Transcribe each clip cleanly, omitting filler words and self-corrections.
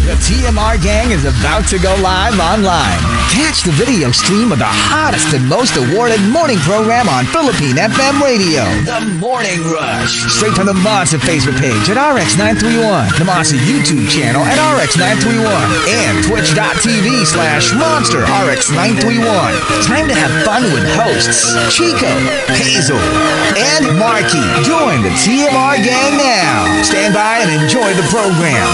The TMR gang is about to go live online. Catch the video stream of the hottest and most awarded morning program on Philippine FM radio. The Morning Rush. Straight from the Monster Facebook page at RX931, the Monster YouTube channel at RX931, and twitch.tv/Monster RX931. Time to have fun with hosts Chico, Hazel, and Markki. Join the TMR gang now. Stand by and enjoy the program.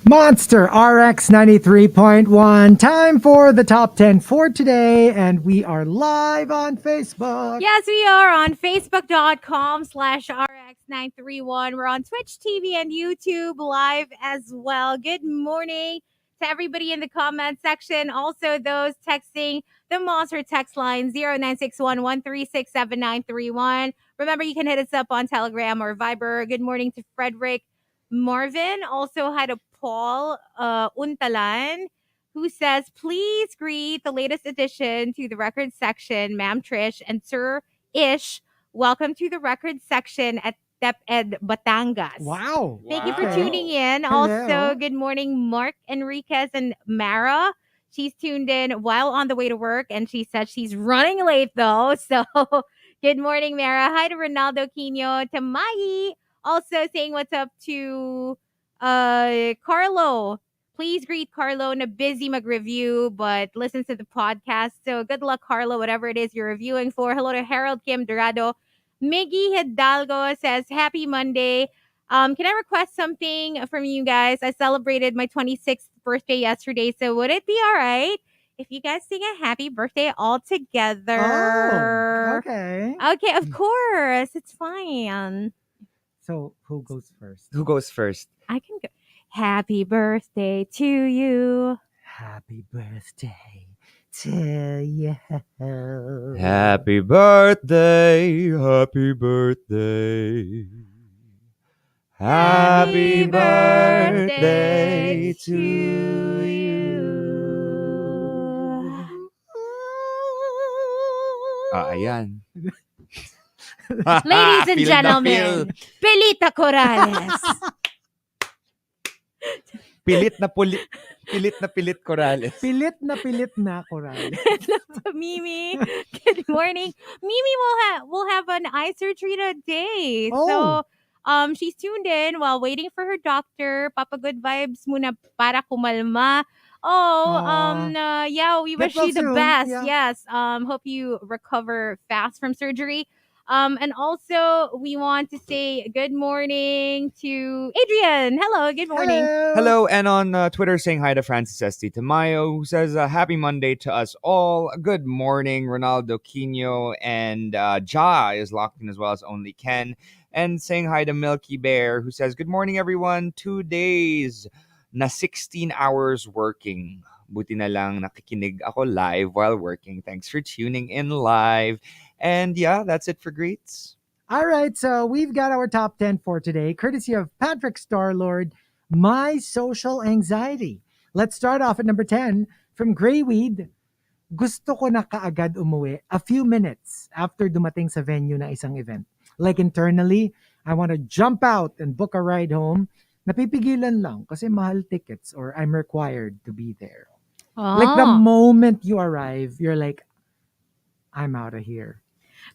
Monster RX93.1. Time for the top 10 for today, and we are live on Facebook. Yes, we are on Facebook.com/RX931. We're on Twitch TV and YouTube live as well. Good morning to everybody in the comment section. Also, those texting the Monster text line 0961-136-7931. Remember, you can hit us up on Telegram or Viber. Good morning to Frederick Marvin. Also had a Paul Untalan, who says, please greet the latest addition to the record section, Ma'am Trish and Sir Ish. Welcome to the record section at DepEd Batangas. Wow. Thank you for tuning in. Hello. Also, good morning, Mark Enriquez and Mara. She's tuned in while on the way to work, and she said she's running late, though. So, good morning, Mara. Hi to Ronaldo Quino, to Mai. Also saying what's up to Carlo. Please greet Carlo na busy mag-review but listens to the podcast. So good luck, Carlo, whatever it is you're reviewing for. Hello to Harold Kim Dorado. Miggy Hidalgo says, happy Monday. Can I request something from you guys? I celebrated my 26th birthday yesterday, so would it be all right if you guys sing a happy birthday all together? Oh, okay. Okay, of course. It's fine. So, who goes first? Who goes first? I can go. Happy birthday to you. Happy birthday to you. Happy birthday, happy birthday. Happy birthday to you. Ayan. Ladies and Feel na gentlemen, Pelita Corrales. Pilit na pilit Corrales. Pilit na Corrales. Mimi, good morning. Mimi will have an eye surgery today. Oh. So, she's tuned in while waiting for her doctor. Papa good vibes muna para kumalma. Yeah, we wish you the well soon. best. Yeah. Yes. Hope you recover fast from surgery. And also we want to say good morning to Adrian. Hello, good morning. Hello, and on Twitter saying hi to Francis Esti Tamayo, who says happy Monday to us all. Good morning, Ronaldo Quino, and Ja is locked in as well as only Ken. And saying hi to Milky Bear, who says good morning, everyone. 2 days na 16 hours working. Buti na lang nakikinig ako live while working. Thanks for tuning in live. And yeah, that's it for greets. All right, so we've got our top 10 for today, courtesy of Patrick Starlord, My Social Anxiety. Let's start off at number 10 from Greyweed. Gusto ko na kaagad umuwi a few minutes after dumating sa venue na isang event. Like internally, I want to jump out and book a ride home. Napipigilan lang kasi mahal tickets or I'm required to be there. Like the moment you arrive, you're like, I'm out of here.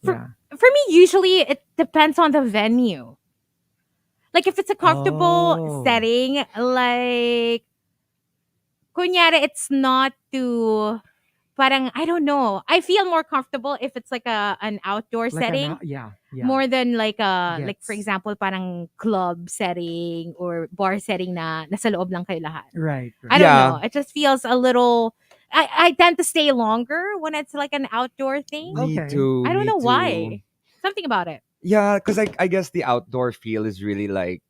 For me, usually it depends on the venue. Like if it's a comfortable setting, like kunyari, it's not too parang, I don't know. I feel more comfortable if it's like an outdoor Like setting. More than like like for example, parang club setting or bar setting na nasa loob lang kayo lahat. Right. I don't know. It just feels a little. I tend to stay longer when it's like an outdoor thing. Me too. I don't know too. why. Something about it. Yeah, because I guess the outdoor feel is really like,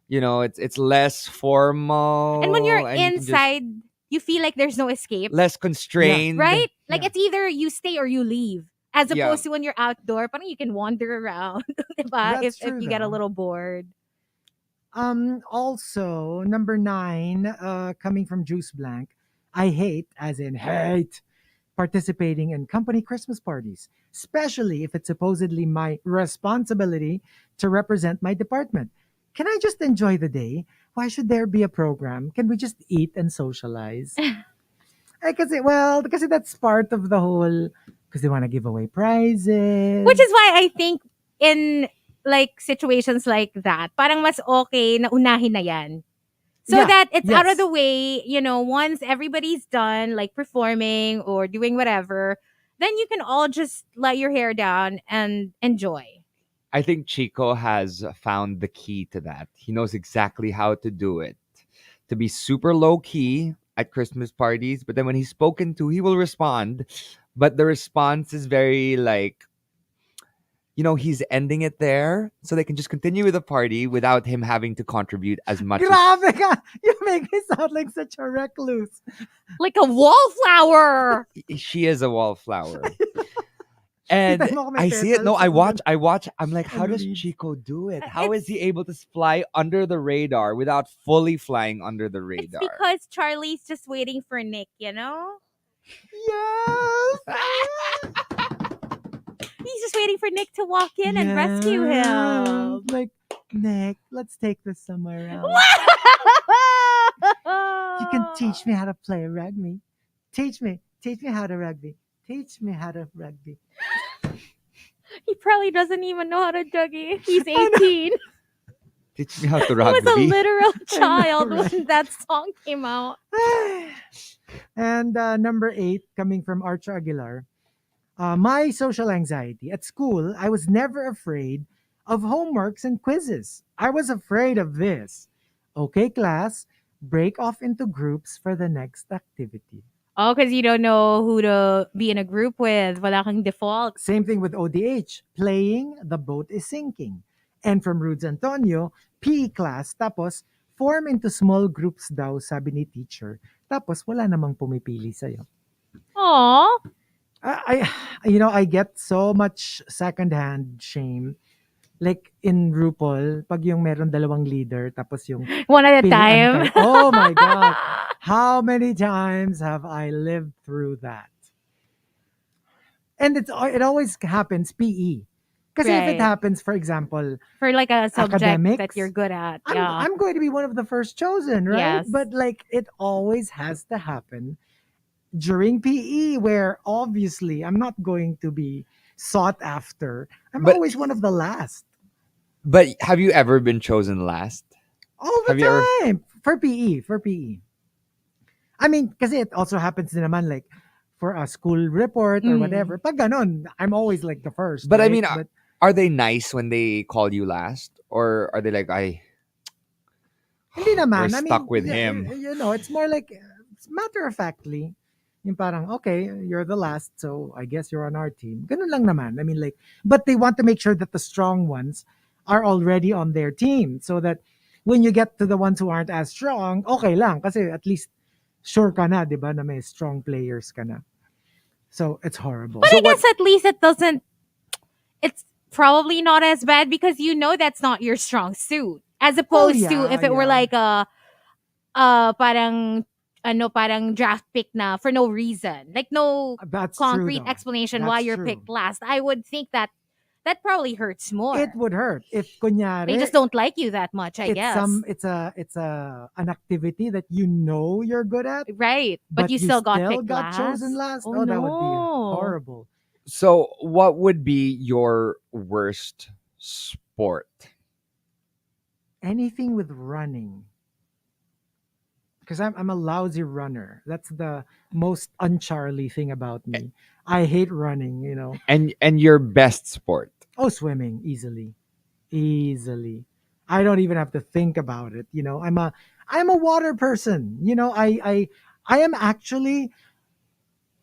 it's less formal. And when you're inside, you feel like there's no escape. Less constrained. Right? Like it's either you stay or you leave. As opposed to when you're outdoor, parang you can wander around. If you get a little bored. Also, number 9, coming from Juice Blank. I hate, as in hate, participating in company Christmas parties, especially if it's supposedly my responsibility to represent my department. Can I just enjoy the day? Why should there be a program? Can we just eat and socialize? Because that's part of the whole, because they want to give away prizes. Which is why I think in like situations like that, parang mas okay na unahin na yan. So Yeah, that it's out of yes. the way, once everybody's done like performing or doing whatever, then you can all just let your hair down and enjoy. I think Chico has found the key to that. He knows exactly how to do it. To be super low key at Christmas parties, but then when he's spoken to, he will respond. But the response is very like, he's ending it there so they can just continue with the party without him having to contribute as much. Grabe ka! You make me sound like such a recluse. Like a wallflower. She is a wallflower. And Kita mo ako may I see it. No, petals. I watch. I'm like, how And does leaves. Chico do it? How is he able to fly under the radar without fully flying under the It's radar? because Charlie's just waiting for Nick, Yes! He's just waiting for Nick to walk in and rescue Yes. him. Like, Nick, let's take this somewhere else. You can teach me how to play rugby. Teach me how to rugby. Teach me how to rugby. He probably doesn't even know how to juggy. He's 18. Teach me how to He was rugby. a literal child right? when that song came out. And number 8, coming from Archer Aguilar. My social anxiety. At school, I was never afraid of homeworks and quizzes. I was afraid of this. Okay, class, break off into groups for the next activity. Oh, because you don't know who to be in a group with. Wala kang default. Same thing with ODH. Playing, the boat is sinking. And from Rudes Antonio, PE class, tapos form into small groups daw, sabi ni teacher. Tapos wala namang pumipili sa'yo. Aw. I get so much secondhand shame. Like in RuPaul, pag yung meron dalawang leader, tapos yung One at a pilian time. kayo. Oh my God. How many times have I lived through that? And it always happens PE. Because if Right. it happens, for example, For like a subject Academics? that you're good at. I'm, Yeah. I'm going to be one of the first chosen, right? Yes. But like it always has to happen during PE, where obviously I'm not going to be sought after. I'm But- always one of the last. But have you ever been chosen last? All the Have you ever- time. For PE. I mean, because it also happens din naman like for a school report or Mm. whatever. Pag ganon, I'm always like the first. But I right? mean, are they nice when they call you last? Or are they like, Hindi naman. We're I mean, stuck with yeah, him. It's more like matter of factly. Yung parang, okay, you're the last, so I guess you're on our team. Ganun lang naman. I mean, like, but they want to make sure that the strong ones are already on their team so that when you get to the ones who aren't as strong, okay lang. Kasi at least sure ka na, di ba, na may strong players ka na. So, it's horrible. But I guess at least it's probably not as bad because that's not your strong suit. As opposed to if it were yeah. like parang draft pick na for no reason. Like no That's true, concrete though. explanation why That's you're true. picked last. I would think that probably hurts more. It would hurt if kunyari, They just don't like you that much, I guess. It's an activity that you're good at, Right. But you still got picked last. chosen last. Oh, That would be no. horrible. so what would be your worst sport? Anything with running, because I'm a lousy runner. That's the most un-Charlie thing about me. I hate running. And your best sport? Oh, swimming easily. I don't even have to think about it. I'm a water person. I am actually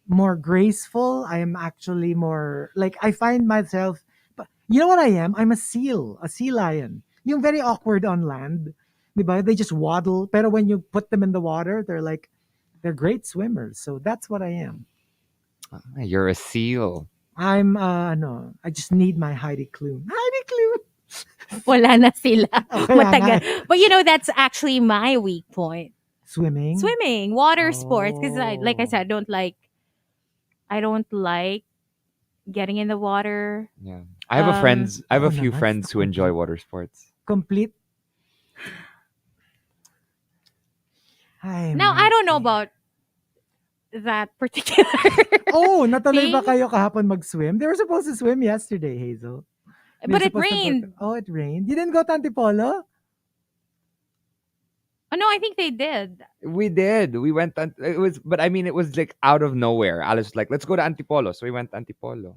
more graceful. I am actually more like I find myself. But you know what I am? I'm a sea lion. Yung very awkward on land. Diba? They just waddle. Pero when you put them in the water, they're great swimmers. So that's what I am. You're a seal. I'm I just need my Heidi Klum. Heidi Klum. Wala na sila. Oh, kaya nga Matagal. But that's actually my weak point. Swimming? Swimming, water sports. Because like I Oh. said, I don't like getting in the water. Yeah. I have a Ako few naman, it's friends the who enjoy complete, water sports. complete. Ay, Now I don't know Markki. about that particular Oh, natuloy ba thing, kayo kahapon mag-swim? They were supposed to swim yesterday, Hazel. They were but it supposed to go to... rained. Oh, it rained. You didn't go to Antipolo? Oh no, I think they did. We did. We went. It was, but I mean, it was like out of nowhere. Alice was like, "Let's go to Antipolo," so we went to Antipolo.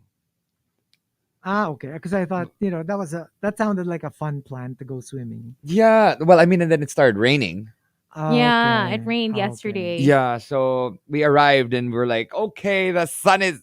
Ah, okay. Because I thought, that sounded like a fun plan to go swimming. Yeah. Well, I mean, and then it started raining. Yeah, it Okay. rained Okay. yesterday. Yeah. So we arrived and we're like, "Okay, the sun is."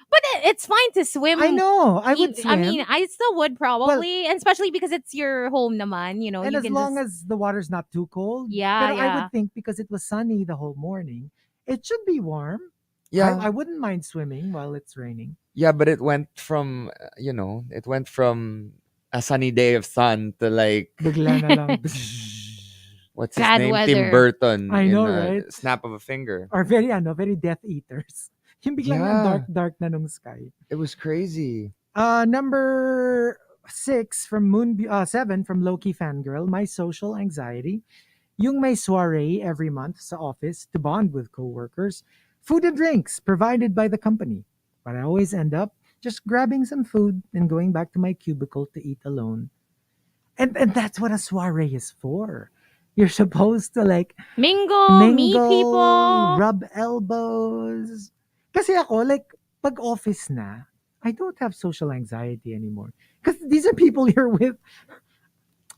But it's fine to swim. I know. I would swim. I mean, I still would probably, and especially because it's your home naman, and you as can long just as the water's not too cold. Yeah, But I yeah. would think because it was sunny the whole morning, it should be warm. Yeah. I wouldn't mind swimming while it's raining. Yeah, but it went from it went from a sunny day of sun to like Bigla na lang. what's his Bad name, weather. Tim Burton, I in know, a right? snap of a finger. Or very Death Eaters. Yung biglang Yeah. dark na nung sky. It was crazy. Number 7 from Loki Fangirl, my social anxiety. Yung may soiree every month sa office to bond with coworkers. Food and drinks provided by the company. But I always end up just grabbing some food and going back to my cubicle to eat alone. And that's what a soiree is for. You're supposed to like mingle, meet people. rub elbows. Kasi ako, like, pag office na, I don't have social anxiety anymore. Because these are people you're with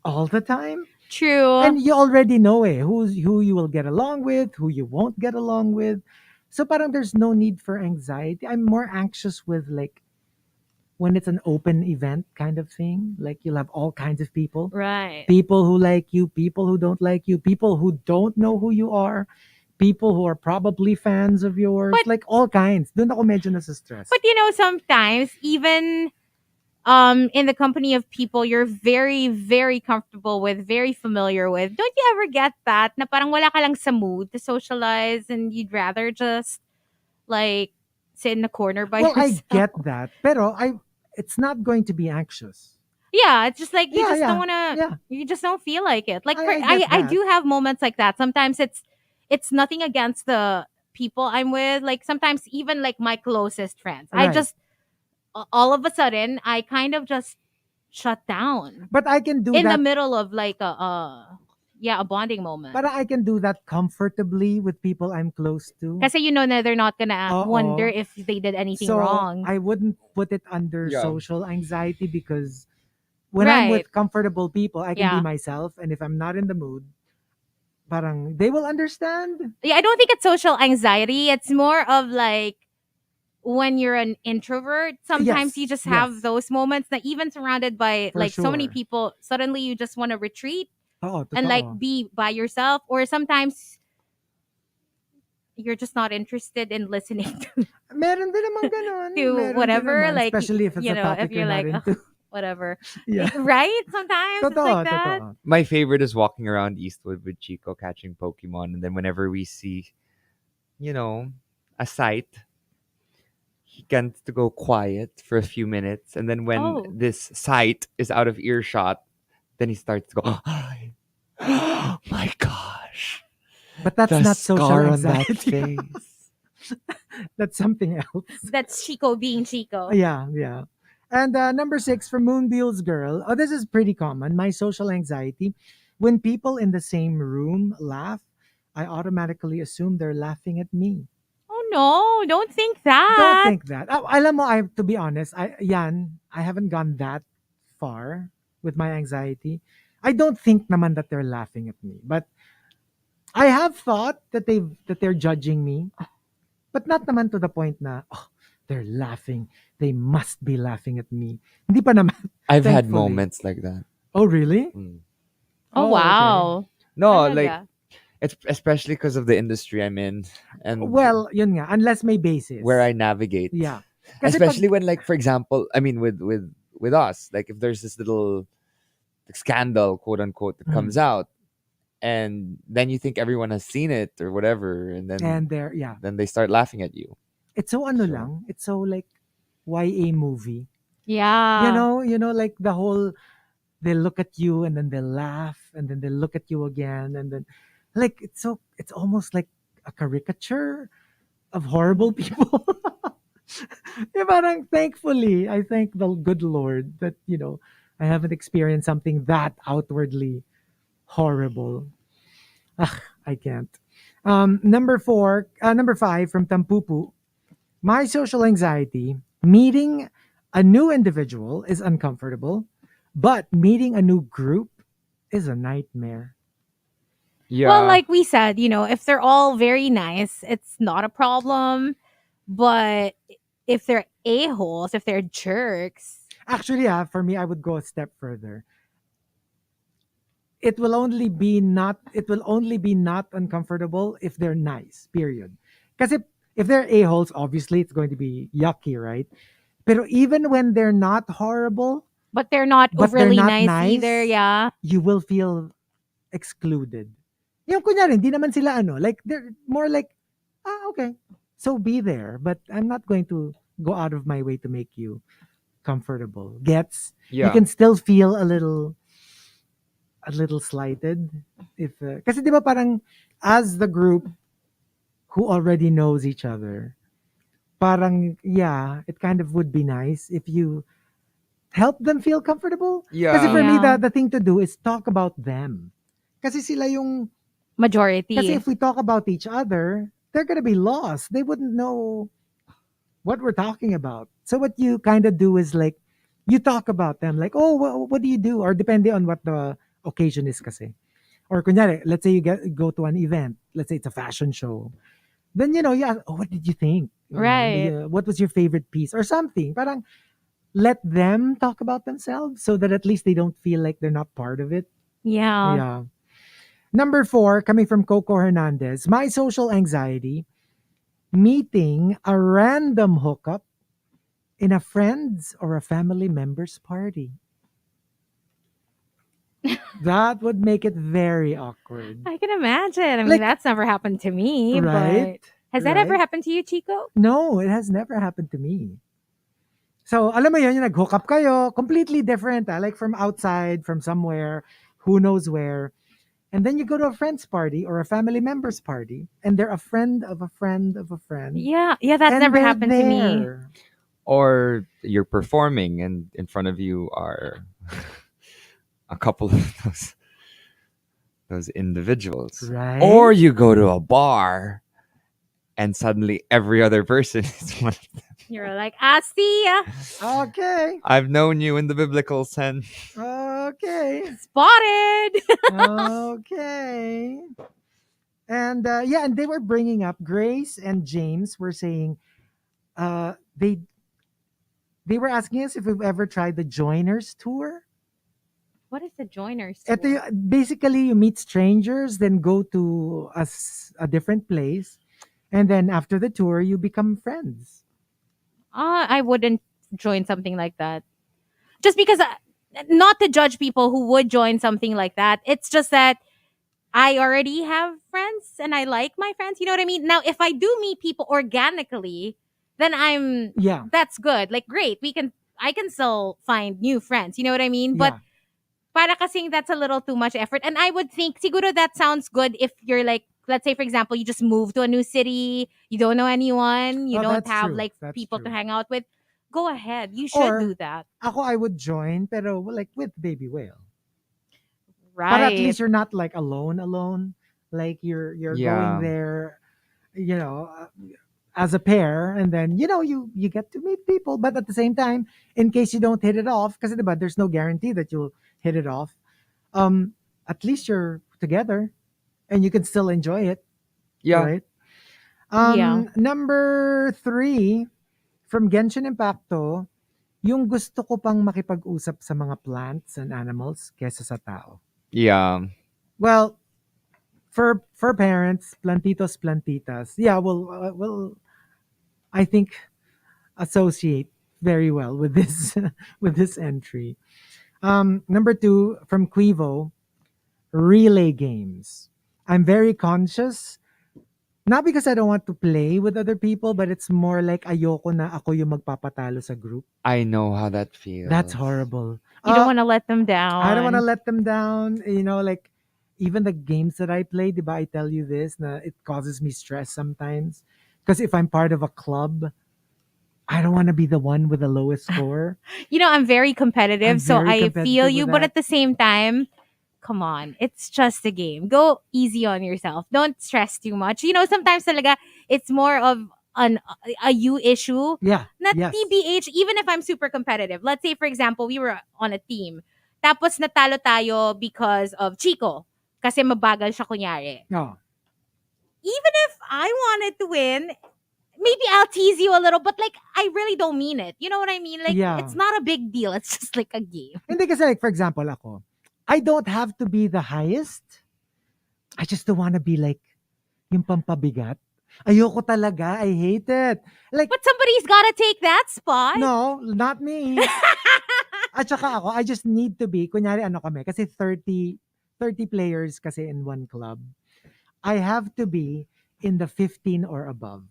all the time. True. And you already know who you will get along with, who you won't get along with. So parang there's no need for anxiety. I'm more anxious with like when it's an open event kind of thing. Like you'll have all kinds of people. Right. People who like you, people who don't like you, people who don't know who you are, people who are probably fans of yours, But- like all kinds. Doon ako medyo nasa-stress. But sometimes even in the company of people you're very, very comfortable with, very familiar with, don't you ever get that na parang wala ka lang sa mood to socialize and you'd rather just like sit in the corner by well, yourself? I get that. Pero it's not going to be anxious. Yeah, it's just like you Yeah, just yeah, don't want to. yeah. You just don't feel like it. Like I get I that. do have moments like that. Sometimes it's nothing against the people I'm with. Like sometimes even like my closest friends, I Right. just all of a sudden I kind of just shut down But I can do in that. the middle of like a bonding moment. But I can do that comfortably with people I'm close to. Kasi na they're not gonna Oo. wonder if they did anything So wrong. I wouldn't put it under Yeah. social anxiety because when I'm Right. with comfortable people, I can Yeah. be myself. And if I'm not in the mood, parang they will understand. Yeah, I don't think it's social anxiety. It's more of like when you're an introvert, sometimes Yes, you just yes. have those moments that even surrounded by For like so many sure. people, suddenly you just want to retreat Oo, and like totoo. be by yourself, or sometimes you're just not interested in listening to Meron din naman ganun. To Meron din whatever, naman, like, especially if it's you a know, topic if you're not like, into. whatever. Yeah. Right? Sometimes it's Totoo, like that. totoo. My favorite is walking around Eastwood with Chico catching Pokemon, and then whenever we see, a sight, he tends to go quiet for a few minutes, and then when Oh. this sight is out of earshot, then he starts to go, "Oh my gosh, But that's the not social scar on that anxiety. face." That's something else. That's Chico being Chico. Yeah, yeah. And number 6 from Moonbeel's Girl. Oh, this is pretty common. My social anxiety. When people in the same room laugh, I automatically assume they're laughing at me. Oh no, don't think that. Don't think that. Alam mo, to be honest, I haven't gone that far with my anxiety. I don't think naman that they're laughing at me. But I have thought that they're judging me. But not naman to the point na, they're laughing. They must be laughing at me. Hindi pa naman. I've had Thankfully. moments like that. Oh, really? Mm. Oh, okay. wow. No, Talaga. like it's especially because of the industry I'm in and Well, yun nga. Unless may basis. where I navigate. Yeah. Kasi Especially when, like, for example, I mean, with us, like, if there's this little scandal, quote unquote, that comes out, and then you think everyone has seen it or whatever, and And there, yeah, then they start laughing at you. it's so ano So lang. It's so like YA movie. Yeah. Like the whole they look at you and then they laugh and then they look at you again and then like it's almost like a caricature of horrible people. Parang thankfully, I thank the good Lord that I haven't experienced something that outwardly horrible. Ugh, I can't. Number five from Tampupu. My social anxiety, meeting a new individual is uncomfortable, but meeting a new group is a nightmare. Well, yeah, like we said, if they're all very nice, it's not a problem. But if they're a-holes, if they're jerks, Actually, for me, I would go a step further. It will only be not uncomfortable if they're nice. Period. Because if they're a-holes, obviously it's going to be yucky, right? Pero even when they're not horrible, but they're not but they're overly not nice either, nice, yeah. you will feel excluded. Yung kunyari, hindi naman sila like they're more like, okay, so be there, but I'm not going to go out of my way to make you comfortable. Gets? You yeah, can still feel a little slighted if kasi 'di ba parang as the group who already knows each other, parang yeah, it kind of would be nice if you help them feel comfortable. Kasi yeah, for me, Yeah. the thing to do is talk about them. Kasi sila yung Kasi Majority. if we talk about each other, they're gonna be lost. They wouldn't know what we're talking about. So what you kind of do is like, you talk about them like, oh, what do you do? Or depending on what the occasion is kasi. Or kunyari, let's say you go to an event. Let's say it's a fashion show. Then, yeah, oh, what did you think? Right. What was your favorite piece? Or something. Parang let them talk about themselves so that at least they don't feel like they're not part of it. Yeah. Yeah. Number 4, coming from Coco Hernandez, my social anxiety, meeting a random hookup in a friend's or a family member's party. That would make it very awkward. I can imagine. I mean, Like, that's never happened to me, right? but has that ever Right? happened to you, Chico? No, it has never happened to me. So, alam mo yun, yung nag-hook up kayo, completely different. Like from outside, from somewhere, who knows where. And then you go to a friend's party or a family member's party, and they're a friend of a friend of a friend. Yeah. Yeah, that's And never they're happened to me. there. or you're performing and in front of you are a couple of those individuals, Right? or you go to a bar and suddenly every other person is one of them. You're like, I see ya. Okay. I've known you in the biblical sense. Okay. Spotted. Okay. And yeah, and they were bringing up Grace and James were saying they were asking us if we've ever tried the joiners tour. What is the joiners? Ito tour? basically you meet strangers, then go to a different place, and then after the tour you become friends. I wouldn't join something like that. Just because, not to judge people who would join something like that. It's just that I already have friends and I like my friends. You know what I mean? Now, if I do meet people organically, then Yeah. that's good. Like, great. I can still find new friends. You know what I mean? But Yeah. para kasing that's a little too much effort. And I would think, siguro that sounds good if you're like, let's say, for example, you just moved to a new city, you don't know anyone, you Oh, don't that's have true. like That's people to true. hang out with. Go ahead. You should Or do that. ako, I would join, pero like with Baby Whale. But at Right. least you're not like alone. Like you're going Yeah. there, you know, uh, as a pair, and then you get to meet people. But at the same time, in case you don't hit it off, because there's no guarantee that you'll hit it off. Um, at least you're together, and you can still enjoy it, Yeah. right? Yeah. Number 3 from Genshin Impacto, yung gusto ko pang makipag-usap sa mga plants and animals kesa sa tao. Yeah. Well, for parents, plantitos, plantitas, yeah, will I think associate very well with this with this entry. Number 2 from Quivo, relay games. I'm very conscious. Not because I don't want to play with other people, but it's more like ayoko na ako yung magpapatalo sa group. I know how that feels. That's horrible. You don't want to let them down. I don't want to let them down. Like even the games that I play, diba, I tell you this, na it causes me stress sometimes. Because if I'm part of a club, I don't want to be the one with the lowest score. I'm very competitive, I'm so very I competitive feel with you, but that. at the same time, come on, it's just a game. Go easy on yourself. Don't stress too much. Sometimes talaga it's more of a you issue. Yeah. Not Yes. TBH, even if I'm super competitive. Let's say, for example, we were on a team. Tapos natalo tayo because of Chico. Kasi mabagal siya kunyari. Oh. Even if I wanted to win, maybe I'll tease you a little, but like, I really don't mean it. You know what I mean? Like, Yeah. it's not a big deal. It's just like a game. Hindi kasi like, for example, ako, I don't have to be the highest. I just don't want to be like yung pampabigat. Ayoko talaga. I hate it. Like, But somebody's gotta take that spot. no, not me. At saka ako, I just need to be, kunyari ano kami, kasi 30 players kasi in one club. I have to be in the 15 or above.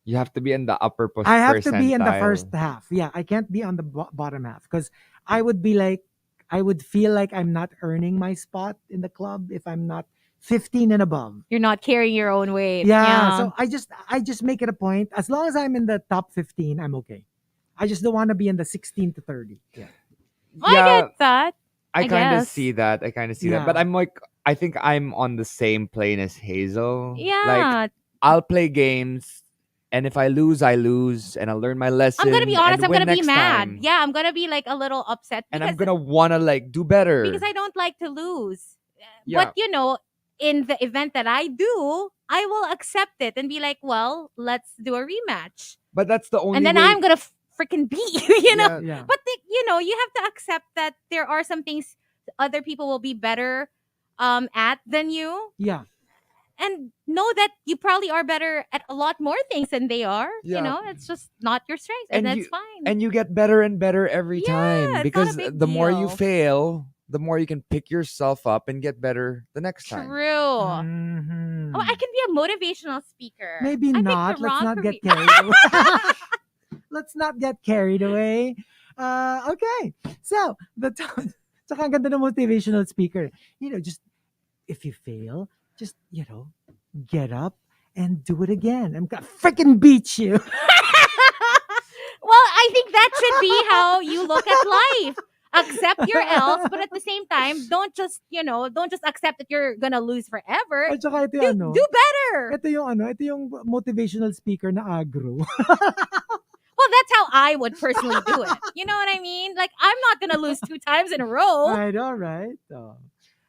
You have to be in the upper percentile. I have to be in the first half. Yeah, I can't be on the bottom half because I would feel like I'm not earning my spot in the club if I'm not 15 and above. You're not carrying your own weight. Yeah, so I just make it a point. As long as I'm in the top 15, I'm okay. I just don't want to be in the 16 to 30. Yeah. I get that. I kind of guess. see that. Yeah. But I'm like, I think I'm on the same plane as Hazel. Yeah. Like, I'll play games, and if I lose, I lose, and I'll learn my lesson. I'm gonna be honest, and I'm gonna win be next mad. time. Yeah, I'm gonna be like a little upset. And I'm gonna wanna like do better. Because I don't like to lose. Yeah. But in the event that I do, I will accept it and be like, well, let's do a rematch. But that's the only And then way. I'm gonna freaking beat you, you know? Yeah. But you have to accept that there are some things other people will be better at than you. Yeah. And know that you probably are better at a lot more things than they are. Yeah. It's just not your strength, and that's fine. And you get better and better every Yeah, time it's because not a big the more you deal. fail, the more you can pick yourself up and get better the next time. True. Mhm. Oh, I can be a motivational speaker. Maybe I picked not. the Let's wrong not get career. carried away. Let's not get carried away. Okay. So, tsaka ang ganda ng motivational speaker. Just if you fail, just, get up and do it again. I'm gonna freaking beat you. Well, I think that should be how you look at life. Accept your L's, but at the same time, don't just accept that you're gonna lose forever. At saka ito yung Do better. ito yung motivational speaker na agro. Well, that's how I would personally do it. You know what I mean? Like, I'm not gonna lose 2 times in a row. I know, right? Oh.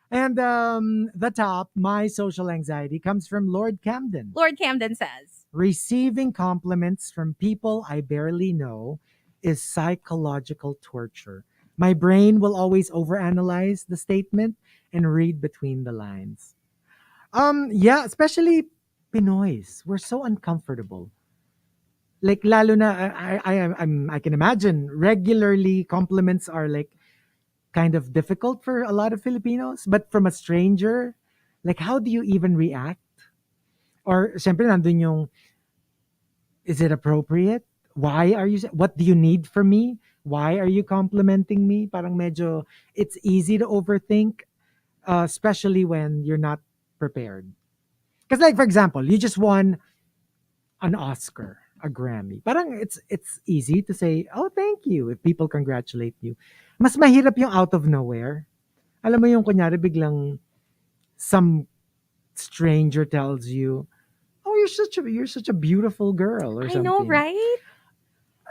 And the top, my social anxiety, comes from Lord Camden. Lord Camden says, Receiving compliments from people I barely know is psychological torture. My brain will always overanalyze the statement and read between the lines. Yeah, especially Pinoys. We're so uncomfortable. Like lalo na I can imagine regularly compliments are like kind of difficult for a lot of Filipinos, but from a stranger, like how do you even react? Or siyempre nandun yung, is it appropriate? What do you need from me? Why are you complimenting me? Parang medyo, it's easy to overthink, especially when you're not prepared. Because like, for example, you just won an Oscar, a Grammy. Parang it's easy to say, oh, thank you, if people congratulate you. Mas mahirap yung out of nowhere. Alam mo yung kunyari biglang some stranger tells you, oh, you're such a beautiful girl or I something. know, right?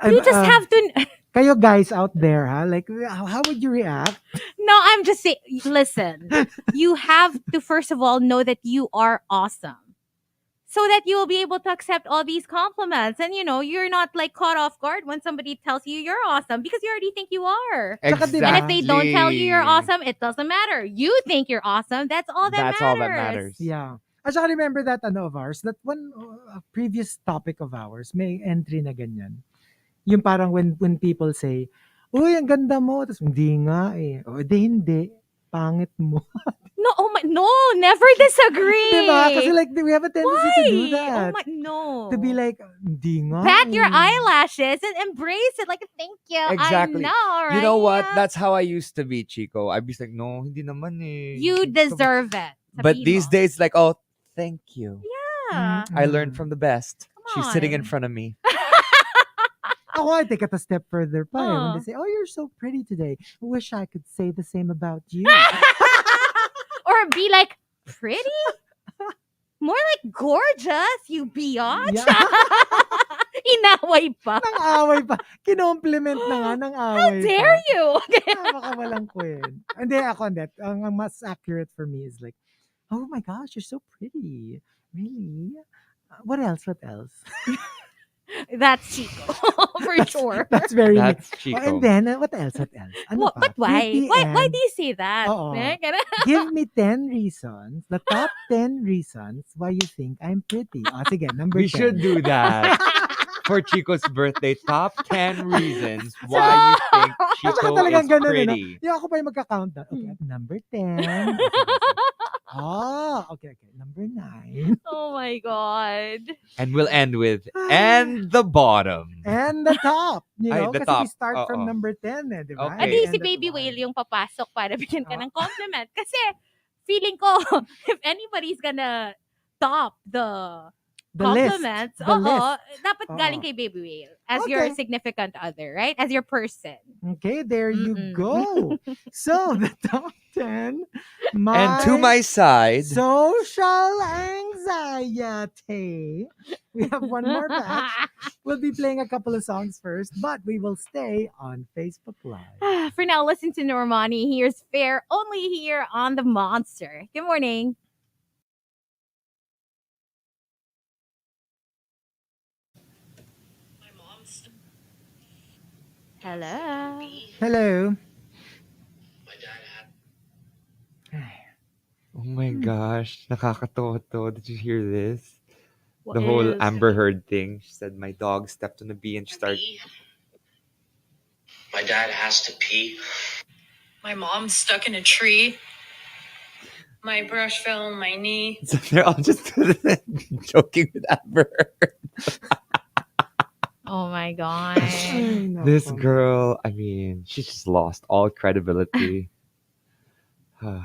You just have to. Kayo guys out there, like how would you react? No, I'm just saying, listen, you have to first of all know that you are awesome. So that you will be able to accept all these compliments. And you're not like caught off guard when somebody tells you you're awesome because you already think you are. Exactly. And if they don't tell you you're awesome, it doesn't matter. You think you're awesome. That's all that That's matters. all that matters. Yeah. I just remember that of ours, that one previous topic of ours, may entry na ganyan. Yung parang when people say, uy, ang ganda mo, tapos hindi nga eh. O, hindi. pangit mo. No, oh my, no, never disagree. Diba? Kasi like, we have a tendency to do Why? that. Oh my, no. To be like, hindi nga. Pat your eh." eyelashes and embrace it. Like, thank you. Exactly. I know, right? You know what? That's how I used to be, Chico. I'd be like, no, hindi naman eh. You deserve it. But Sabihin these mo. days, like, oh, thank you. Yeah. I learned from the best. Come She's sitting in on. front of me. Ako, I take it a step further pa eh. When Oh. they say, oh, you're so pretty today. Wish I could say the same about you. Or be like, pretty? More like gorgeous, you biatch. Yeah. Inaway pa. Nang away pa. Kinompliment na nga ng How away dare pa. you? Napakawalang kwent. Hindi, ako hindi. Ang mas accurate for me is like, oh my gosh, you're so pretty. Really? What else? What else? That's Chico. For sure. That's very That's Oh, Chico. and then, what else? What else? Ano pa? But why? Pretty Why and- do you say that? Oo. Eh, ganun. Give me 10 reasons, the top 10 reasons why you think I'm pretty. Oh, sige, number 10. We should do that for Chico's birthday. Top 10 reasons why you think At saka Chico talagang is ganun, pretty. Yung ako pa yung magka-countdown. Okay, Mm. number 10. Okay. Number 9. Oh my God. And we'll end with, and the bottom. And the top. You Ay, know, the kasi top. we start from Oo. number 10 eh, di ba? Okay. At And least si end at Baby 1. Whale yung papasok para bigyan ka Oh. ng compliment. Kasi feeling ko, if anybody's gonna top the The list. compliments, The list. dapat galing Oo. kay Baby Whale. As your Okay. significant other, right? As your person. Okay, there you Mm-mm. go. So, the top 10. And to my side, social anxiety. We have one more batch. We'll be playing a couple of songs first, but we will stay on Facebook Live. For now, listen to Normani. Here's Fair, only here on the Monster. Good morning. Hello. Hello. oh my gosh, nakakatawa to. Did you hear this? What The whole is- Amber Heard thing. She said, my dog stepped on a bee and she started. My dad has to pee. My mom's stuck in a tree. My brush fell on my knee. So they're all just joking with Amber Heard. Oh my God. Ay, This nako. girl, I mean, she just lost all credibility. Ano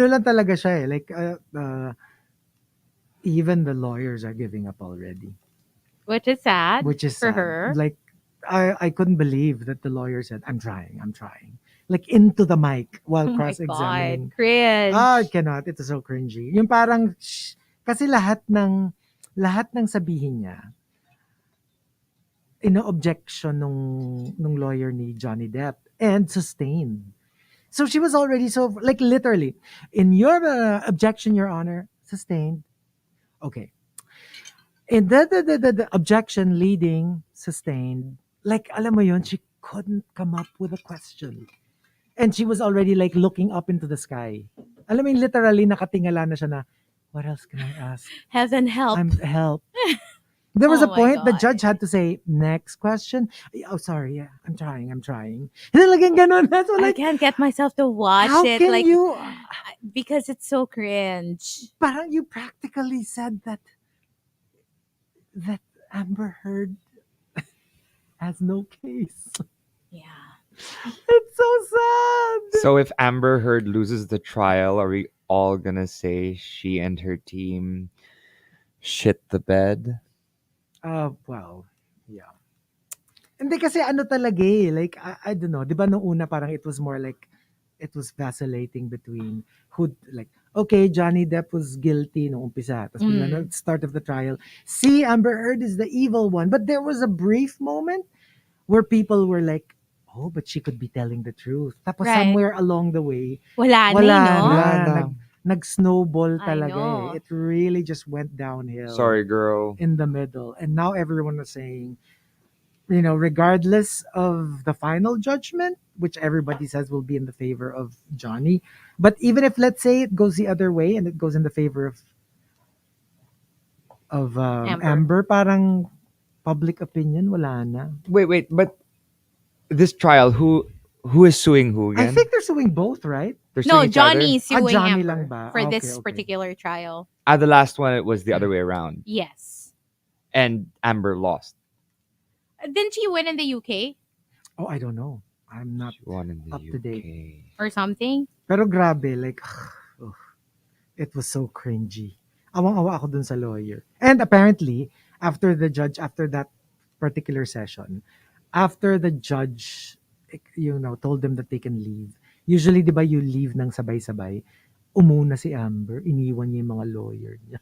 lang talaga siya eh. Like, even the lawyers are giving up already. Which is sad. Which is for sad. her. Like, I couldn't believe that the lawyer said, I'm trying. Like, into the mic while Oh my God. cross-examining. Cringe. I cannot. It's so cringy. Yung parang, kasi lahat ng sabihin niya, ino-objection nung lawyer ni Johnny Depp and sustained. So she was already so, like literally, in your objection, Your Honor, sustained. Okay. In the objection leading, sustained, like, alam mo yun, she couldn't come up with a question. And she was already like looking up into the sky. Alam mo yun, literally, nakatingala na siya na, what else can I ask? Heaven help. Help. There was Oh a my point the God. judge had to say, next question. Oh, sorry. Yeah, I'm trying. Talagang ganun. That's what, I like, can't get myself to watch how it. can Like, you, because it's so cringe. parang you practically said that Amber Heard has no case. Yeah. It's so sad. So if Amber Heard loses the trial, are we all gonna say she and her team shit the bed? Well, yeah. Hindi kasi ano talaga eh, like, I don't know, di ba nung una parang it was more like, it was vacillating between who, like, okay, Johnny Depp was guilty nung umpisa. Tapos bigla na, start of the trial, see, Amber Heard is the evil one. But there was a brief moment where people were like, oh, but she could be telling the truth. Tapos Right. somewhere along the way, Wala, wala na, no? na. Wala na. Nag-snowball I talaga know. eh. It really just went downhill. Sorry, girl. In the middle. And now everyone was saying, you know, regardless of the final judgment, which everybody says will be in the favor of Johnny, but even if, let's say, it goes the other way and it goes in the favor of Amber, parang public opinion, wala na. Wait, but this trial, who Who is suing who I again? think they're suing both, right? They're No, suing each other? Johnny's suing Johnny Amber lang ba? for this Okay. particular trial. The last one, it was the other way around. Yes. And Amber lost. Didn't she win in the UK Oh, I don't know. I'm not She won in the up to date. UK. or something? Pero grabe, like, ugh, it was so cringy. Awang-awa ako dun sa lawyer. And apparently, after that particular session, after the judge, told them that they can leave, usually, di ba, you leave ng sabay-sabay, umuna si Amber, iniwan niya yung mga lawyer niya.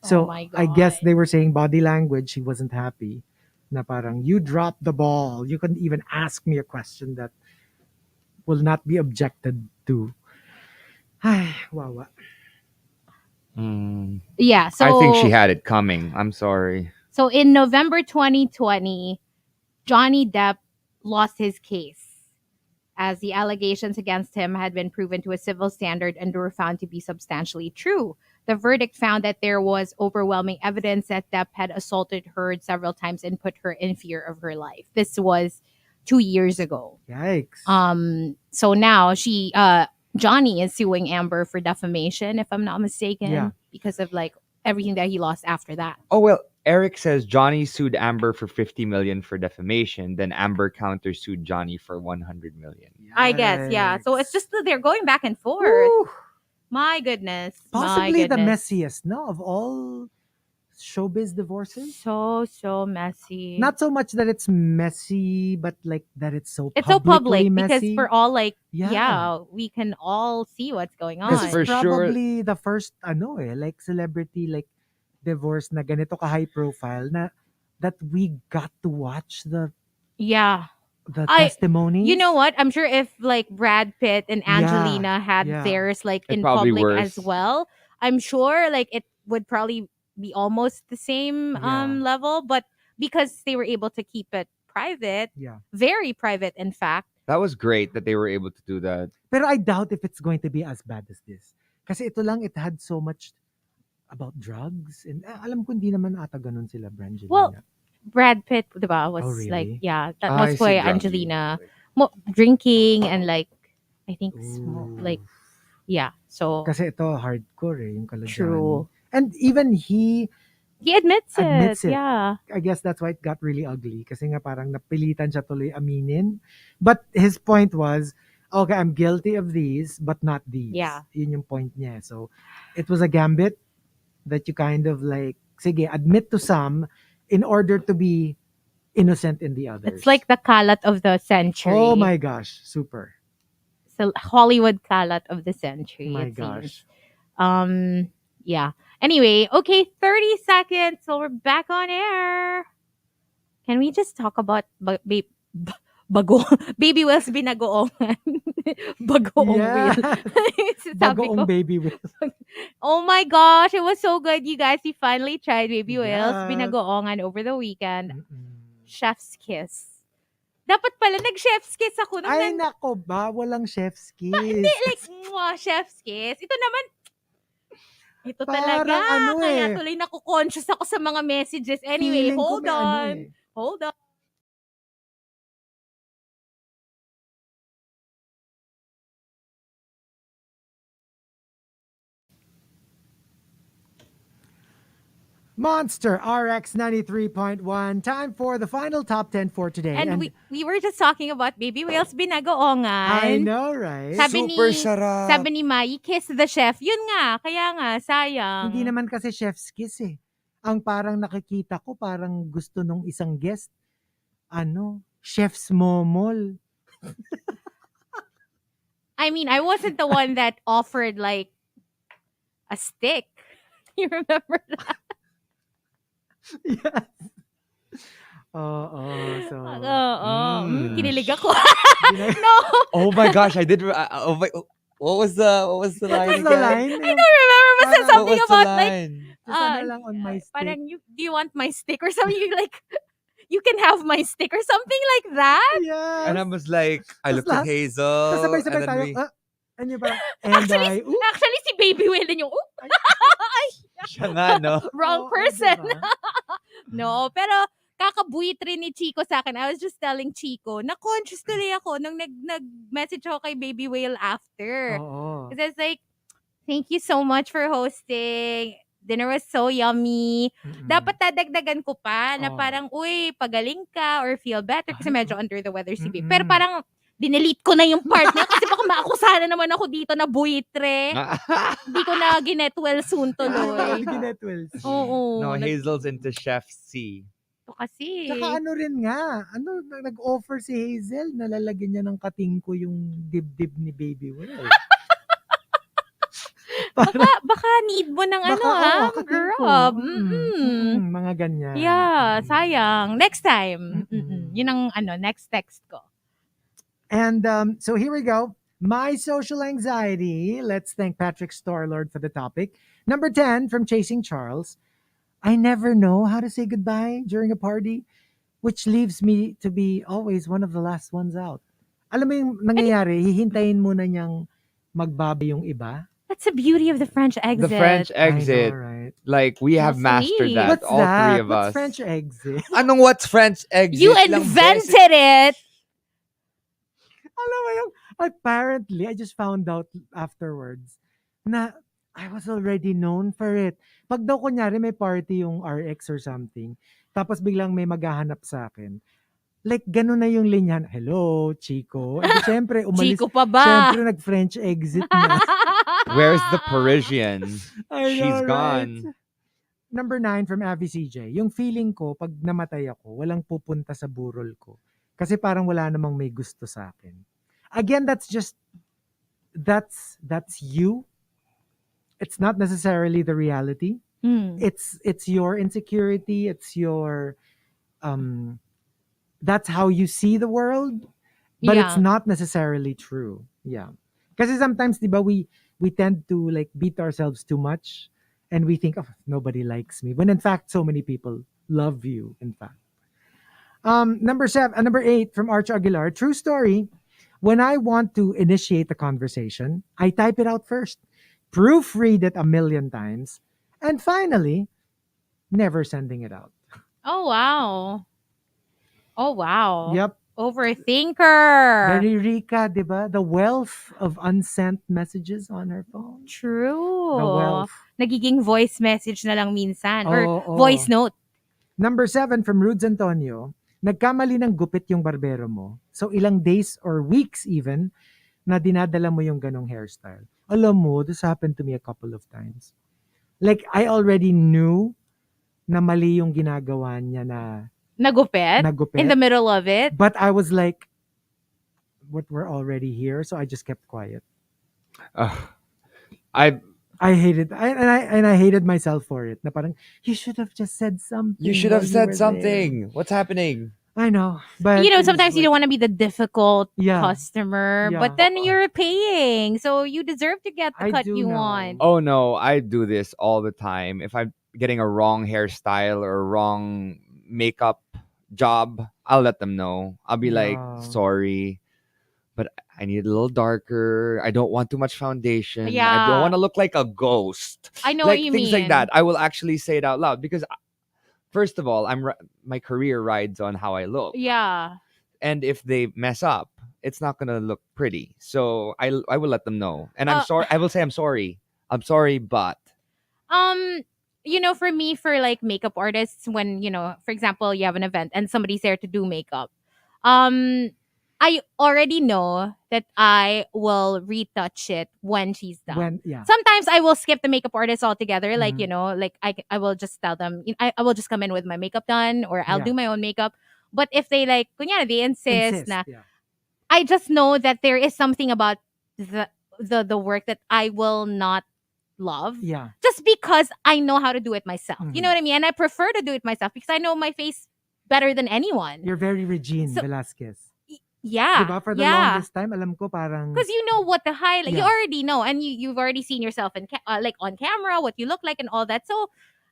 So, Oh my I guess God. they were saying body language, she wasn't happy. Na parang, you dropped the ball. You couldn't even ask me a question that will not be objected to. Ay, wawa. Yeah. So I think she had it coming. I'm sorry. So in November 2020, Johnny Depp lost his case as the allegations against him had been proven to a civil standard and were found to be substantially true. The verdict found that there was overwhelming evidence that Depp had assaulted her several times and put her in fear of her life. This was 2 years ago. Yikes. So now Johnny is suing Amber for defamation, if I'm not mistaken, Yeah. because of like everything that he lost after that. Oh, well, Eric says Johnny sued Amber for 50 million for defamation. Then Amber countersued Johnny for 100 million. I guess, yeah. So it's just that they're going back and forth. Woo. My goodness. Possibly my the goodness. messiest, no, of all showbiz divorces. So messy. Not so much that it's messy, but like that it's so It's so public publicly because messy. we're all like, Yeah. we can all see what's going on. Because for It's sure- probably the first like celebrity like divorce na ganito ka high profile na that we got to watch the Yeah. testimonies. You know what? I'm sure if like Brad Pitt and Yeah, Angelina had yeah. theirs like It's in probably public as worse. well, I'm sure like it would probably be almost the same Yeah. level, but because they were able to keep it private, Yeah. very private in fact. That was great that they were able to do that. Pero I doubt if it's going to be as bad as this. Kasi ito lang, it had so much about drugs. And alam ko hindi naman ata ganun sila, Brangelina. Well, Brad Pitt, diba, was Oh, really? like, yeah, that I was see why drug Angelina drinking and like, I think Ooh. like, yeah. So Kasi ito hardcore yung Kalajani. true. And even he Admits Admits it. Yeah. I guess that's why it got really ugly. Kasi nga parang napilitan siya tuloy aminin. But his point was, okay, I'm guilty of these, but not these. Yeah. Yun yung point niya. So, it was a gambit that you kind of like, sige, admit to some in order to be innocent in the others. It's like the kalat of the century. Oh my gosh, super. So Hollywood kalat of the century. My it gosh. seems. Yeah. Anyway, okay, 30 seconds. So we're back on air. Can we just talk about baby wheels binagoongan? Bagoong Yeah. wheel. Sabi Bagoong ko, baby wheel. oh my gosh, it was so good, you guys. We finally tried baby wheels Yeah. binagoongan over the weekend. Mm-mm. Chef's kiss. Dapat pala nag-chef's kiss ako. Nung Ay, nako ba? Walang chef's kiss. Hindi, like, chef's kiss. Ito naman, ito Parang talaga. ano Kaya eh. tuloy naku-conscious ako sa mga messages. Anyway, Feeling ko hold may ano on. eh. Hold on. Monster RX93.1. Time for the final top 10 for today. And we were just talking about baby whales binagoongan. I know, right? Sabi Super ni, sarap. Sabi ni Mai, kiss the chef. Yun nga, kaya nga, sayang. Hindi naman kasi chef's kiss eh. Ang parang nakikita ko, parang gusto nung isang guest, chef's momol. I mean, I wasn't the one that offered like a stick. You remember that? Yes. Oo, so... Kinilig ako. Gina- No, Oh my gosh, I did. What was the line? What's the again? line? I don't remember. Basta Parang- What something was the about like, line? Sana lang on my stick. parang do you want my stick or something? You like, you can have my stick or something like that. Yes. And I was like, I Tas looked at lahat- Hazel. Tapos sabay-sabay and then tayo, we- and yun parang, and I, Actually, si Baby Will din yung, Siya nga, no? wrong Oo, person. diba? No, pero kakabuitre ni Chico sa akin. I was just telling Chico, na-conscious tuloy ako nung nag-message ako kay Baby Whale after. Oo. Because I was like, thank you so much for hosting. Dinner was so yummy. Mm-mm. Dapat dadagdagan ko pa na Oo. parang, uy, pagaling ka or feel better kasi Ay, medyo under the weather si Babe. Mm-mm. Pero parang, dinelete ko na yung part na yun kasi baka maakusahan naman ako dito na buitre. Hindi ko na ginet well soon tuloy. Ginet well soon. Oo. No, Hazel's into Chef C. Ito kasi. Tsaka ano rin nga, nag-offer si Hazel, nalalagyan niya ng katingko yung dibdib ni Baby Will. Baka need mo ng grab. Mga ganyan. Yeah, sayang. Next time. Mm-mm. Yun ang next text ko. And so here we go. My social anxiety. Let's thank Patrick Starlord for the topic. Number 10 from Chasing Charles. I never know how to say goodbye during a party, which leaves me to be always one of the last ones out. Alam mo yung nangyayari, hihintayin muna niyang magbabi yung iba. That's the beauty of the French exit. The French exit. I know, right? Like, we have So mastered sweet. that. What's all that? three of What's us. French exit? Anong what's French exit? You lang, invented it. Alam mo yung, apparently, I just found out afterwards na I was already known for it. Pag daw kunyari may party yung RX or something, tapos biglang may maghahanap sa akin, like, gano'n na yung linyan. Hello, Chico. And syempre, umalis. Chico pa ba? Syempre, nag-French exit na. Where's the Parisian? I She's know, gone. right? Number 9 from Avi CJ. Yung feeling ko, pag namatay ako, walang pupunta sa burol ko. Kasi parang wala namang may gusto sa akin. Again, that's you. It's not necessarily the reality. It's your insecurity. It's your, that's how you see the world. But it's not necessarily true. Yeah. Kasi sometimes, di ba, we tend to like beat ourselves too much. And we think, oh, nobody likes me. When in fact, so many people love you, in fact. Number 8 from Arch Aguilar. True story. When I want to initiate the conversation, I type it out first, proofread it a million times, and finally, never sending it out. Oh, wow. Oh, wow. Yep. Overthinker. Very Rika, diba? The wealth of unsent messages on her phone. True. The wealth. Nagiging voice message na lang minsan. Or Oo. voice note. Number 7 from Rudes Antonio. Nagkamali ng gupit yung barbero mo. So ilang days or weeks even na dinadala mo yung ganong hairstyle. Alam mo, this happened to me a couple of times. Like, I already knew na mali yung ginagawa niya na Nagupit? In the middle of it? But I was like, what, we're already here, so I just kept quiet. I hated, and I hated myself for it. Na parang, you should have just said something. You should have while said were something. there." What's happening? I know, but You know, it was sometimes you like- don't want to be the difficult Yeah. customer, Yeah. but then you're paying, so you deserve to get the I cut do you know. want. Oh no, I do this all the time. If I'm getting a wrong hairstyle or wrong makeup job, I'll let them know. I'll be like, Yeah. sorry, but I need a little darker. I don't want too much foundation. I Yeah. don't want to look like a ghost. I know Like what you things mean. like that. I will actually say it out loud because first of all, my career rides on how I look. Yeah. And if they mess up, it's not gonna look pretty. So I will let them know. And I'm sorry. I will say I'm sorry. I'm sorry, but You know, for me, for like makeup artists, when, you know, for example, you have an event and somebody's there to do makeup, I already know that I will retouch it when she's done. Sometimes I will skip the makeup artist altogether. Like, you know, like I will just tell them, I will just come in with my makeup done, or I'll do my own makeup. But if they like, kunyari, they insist na, I just know that there is something about the work that I will not love. Yeah. Just because I know how to do it myself. You know what I mean? And I prefer to do it myself because I know my face better than anyone. You're very Regine Velasquez. Yeah. Diba? For the longest time, alam ko parang... Because you know what the highlight, you already know, and you've already seen yourself in like on camera, what you look like and all that. So,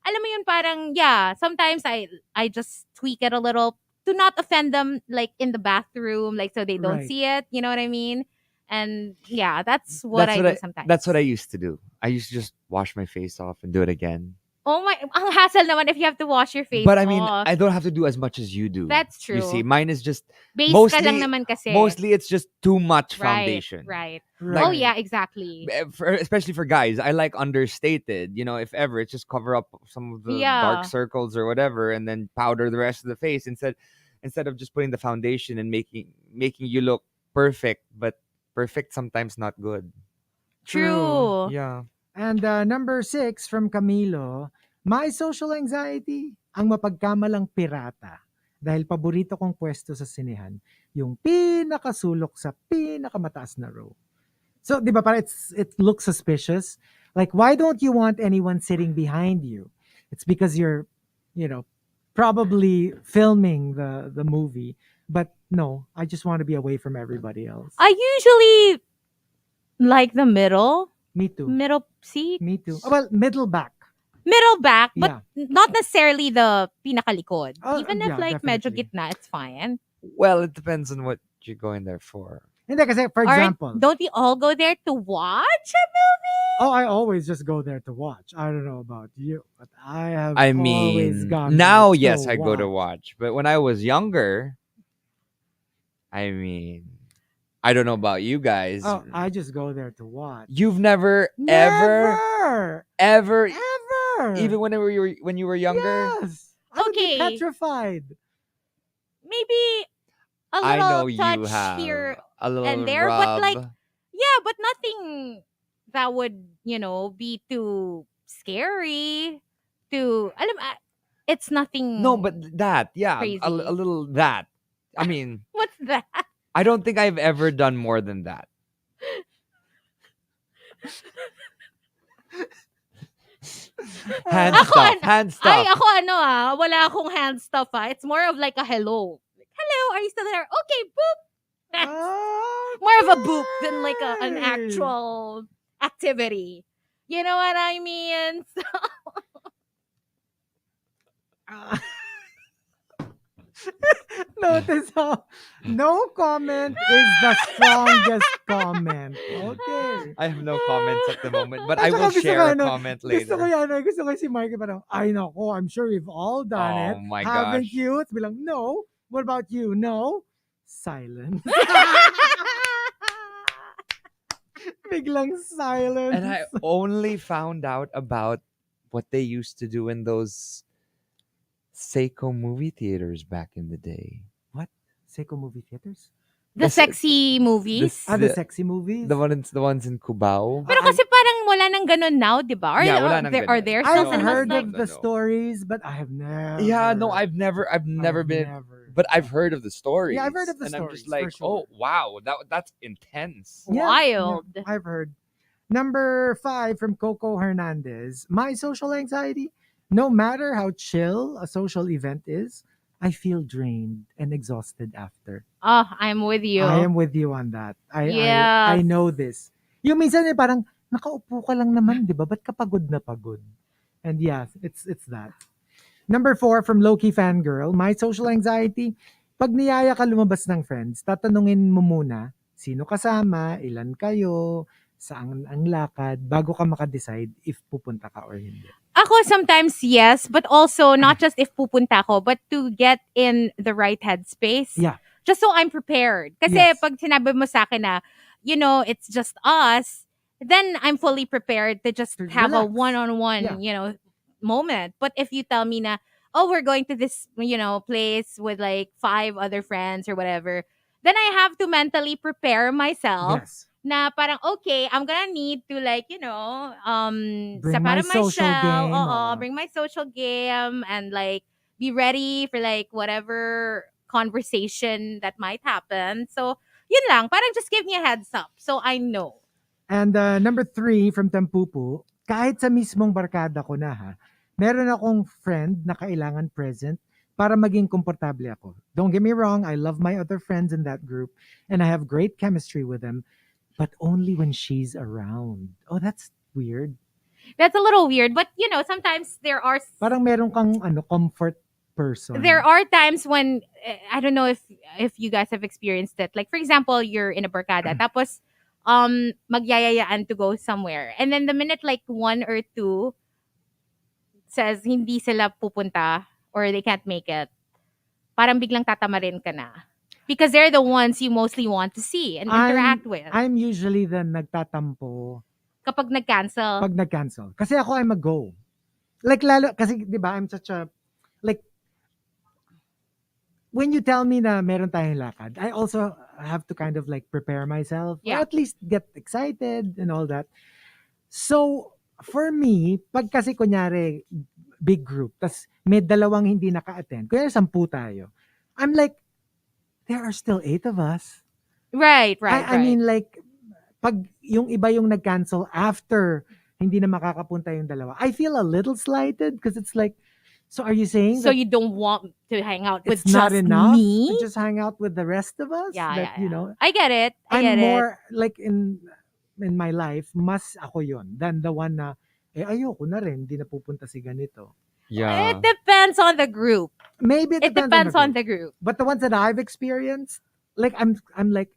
alam mo yun parang, sometimes I just tweak it a little to not offend them, like in the bathroom, like so they don't see it. You know what I mean? And that's what I do sometimes. That's what I used to do. I used to just wash my face off and do it again. Oh my, ang hassle naman if you have to wash your face But I mean, off. I don't have to do as much as you do. That's You see, true. mine is just Base ka lang mostly naman kasi. mostly it's just too much Right, foundation. right. Right. Oh yeah, exactly. Especially for guys, I like understated. If ever, it's just cover up some of the Yeah. dark circles or whatever, and then powder the rest of the face instead of just putting the foundation and making you look perfect, but perfect sometimes not good. True. Yeah. And number 6 from Camilo, my social anxiety, ang mapagkamalang pirata. Dahil paborito kong pwesto sa sinehan, yung pinakasulok sa pinakamataas na row. So, di ba, parang it looks suspicious. Like, why don't you want anyone sitting behind you? It's because you're, probably filming the movie. But no, I just want to be away from everybody else. I usually like the middle Me too. seat. Me too. Oh, well, middle back. Middle back, but Yeah. not necessarily the pinakalikod. Oh, Even if yeah, like medyo definitely. gitna, it's fine. Well, it depends on what you're going there for. Hindi, kasi, for example, Don't we all go there to watch a movie? oh, I always just go there to watch. I don't know about you, but I have I always mean, gone now there yes, I go to watch, but when I was younger, I mean, I don't know about you guys. Oh, I just go there to watch. You've never ever Never! even when you were younger. Yes. I would be Okay. petrified. Maybe a I little know touch you have here a little and there, rub. but like, yeah, but nothing that would, be too scary. It's nothing. No, but that, yeah, Crazy. a little that. I mean, What's that? I don't think I've ever done more than that. Hand stuff. Ay, ako wala akong hand stuff It's more of like a hello. Like, hello, are you still there? Okay, boop. That's more of a boop than like an Okay. actual activity. You know what I mean? So, Notice how no comment is the strongest comment. Okay. I have no comments at the moment, but At I saka will gusto share ko, a comment Gusto ko later. yan. Gusto ko si Markki parang, ay nako, I'm sure we've all done it. Oh my Haven't gosh. you? It's bilang, no. What about you? No. Silence. Biglang silence. And I only found out about what they used to do in those Seiko movie theaters back in the day. What? Seiko movie theaters? the sexy movies. The sexy movies? The ones in Cubao. Pero kasi parang wala nang ganun now, di ba? Or, Yeah, wala nang are ganun. there I've still cinemas heard like of the stories, but I have never. Yeah, no, I've never been, but I've heard of the stories. Yeah, I've heard of the and I'm just stories, like, for sure. oh wow, that's intense. Wild. I've heard. Number 5 from Coco Hernandez. My social anxiety. No matter how chill a social event is, I feel drained and exhausted after. Oh, I'm with you. I am with you on that. I Yes. know this. Yung minsan parang nakaupo ka lang naman, 'di ba? Ba't ka pagod na pagod? And yeah, it's that. Number 4 from Loki Fangirl. My social anxiety. Pag niyaya ka lumabas ng friends, tatanungin mo muna, sino kasama, ilan kayo, saan ang lakad, bago ka makadecide if pupunta ka or hindi. Ako sometimes yes, but also not just if pupunta ko, but to get in the right headspace. Yeah. Just so I'm prepared. Kasi Yes. pag sinabi mo sa akin na, it's just us, then I'm fully prepared to just To have a relax. one-on-one, moment. But if you tell me na, oh, we're going to this, place with like 5 other friends or whatever, then I have to mentally prepare myself. Yes. Na parang, okay, I'm gonna need to like, Bring separate my social myself. game, Oo, oo. bring my social game and like be ready for like whatever conversation that might happen. So, yun lang. Parang just give me a heads up so I know. And number 3 from Tampupu, kahit sa mismong barkada ko na meron akong friend na kailangan present para maging komportable ako. Don't get me wrong, I love my other friends in that group and I have great chemistry with them, but only when she's around. Oh, that's weird. That's a little weird, but sometimes there are Parang meron kang comfort person. there are times when I don't know if you guys have experienced it. Like for example, you're in a barkada tapos magyayayaan to go somewhere. And then the minute like 1 or 2 says hindi sila pupunta or they can't make it, parang biglang tatamarin ka na. Because they're the ones you mostly want to see and interact with. I'm usually the nagtatampo Kapag nag-cancel. pag nag-cancel. Kasi ako I'm a go. Like lalo, kasi di ba I'm such a, like, when you tell me na meron tayong lakad, I also have to kind of like prepare myself or Yeah. at least get excited and all that. So, for me, pag kasi kunyari, big group, tas may dalawang hindi naka-attend, kunyari 10 tayo, I'm like, there are still 8 of us. Right. I mean, like, pag yung iba yung nag-cancel after hindi na makakapunta yung dalawa, I feel a little slighted because it's like, so are you saying so that you don't want to hang out with it's not just enough me? to just hang out with the rest of us? Yeah, That, you know, I get it. I I'm get more like in my life, mas ako yon than the one na, ayoko na rin, hindi na pupunta si ganito. it. Yeah. It depends on the group. Maybe It depends on the group. But the ones that I've experienced, like I'm like,